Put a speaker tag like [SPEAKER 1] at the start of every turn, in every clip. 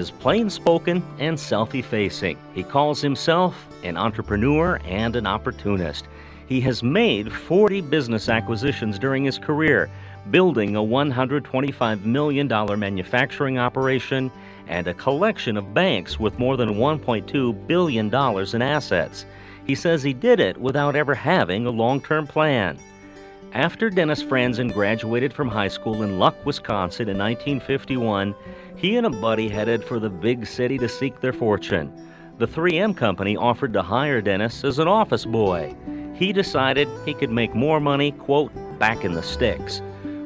[SPEAKER 1] is plain-spoken and self-effacing. He calls himself an entrepreneur and an opportunist. He has made 40 business acquisitions during his career, building a $125 million manufacturing operation and a collection of banks with more than $1.2 billion in assets. He says he did it without ever having a long-term plan. After Dennis Frandsen graduated from high school in Luck, Wisconsin in 1951, he and a buddy headed for the big city to seek their fortune. The 3M company offered to hire Dennis as an office boy. He decided he could make more money, quote, back in the sticks.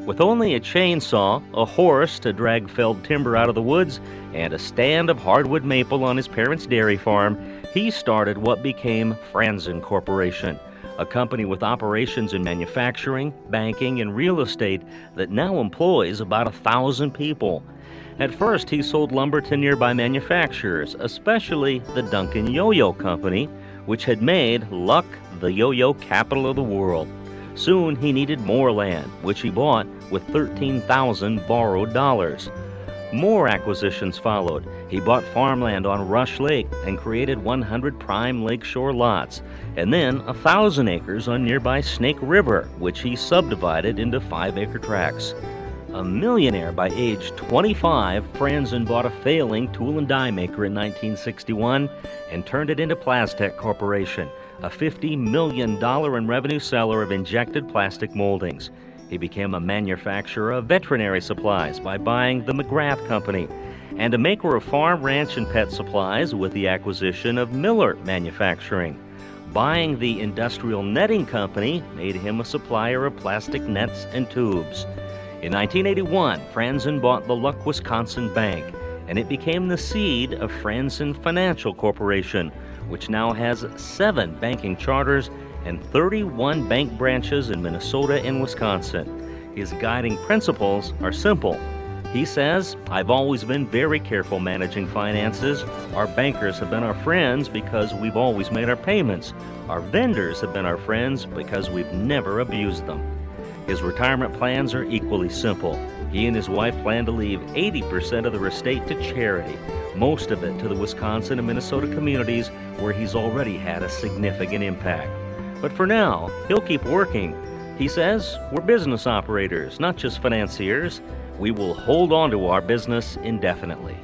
[SPEAKER 1] With only a chainsaw, a horse to drag felled timber out of the woods, and a stand of hardwood maple on his parents' dairy farm, he started what became Frandsen Corporation, a company with operations in manufacturing, banking, and real estate that now employs about 1,000 people. At first, he sold lumber to nearby manufacturers, especially the Duncan Yo-Yo Company, which had made Luck the yo-yo capital of the world. Soon, he needed more land, which he bought with $13,000 borrowed dollars. More acquisitions followed. He bought farmland on Rush Lake and created 100 prime lakeshore lots, and then 1,000 acres on nearby Snake River, which he subdivided into 5-acre tracts. A millionaire by age 25, Frandsen bought a failing tool and die maker in 1961 and turned it into Plastech Corporation, a $50 million in revenue seller of injected plastic moldings. He became a manufacturer of veterinary supplies by buying the McGrath Company, and a maker of farm, ranch, and pet supplies with the acquisition of Miller Manufacturing. Buying the Industrial Netting Company made him a supplier of plastic nets and tubes. In 1981, Frandsen bought the Luck, Wisconsin Bank, and it became the seed of Frandsen Financial Corporation, which now has 7 banking charters and 31 bank branches in Minnesota and Wisconsin. His guiding principles are simple. He says, "I've always been very careful managing finances. Our bankers have been our friends because we've always made our payments. Our vendors have been our friends because we've never abused them." His retirement plans are equally simple. He and his wife plan to leave 80% of their estate to charity, most of it to the Wisconsin and Minnesota communities where he's already had a significant impact. But for now, he'll keep working. He says, "We're business operators, not just financiers. We will hold on to our business indefinitely."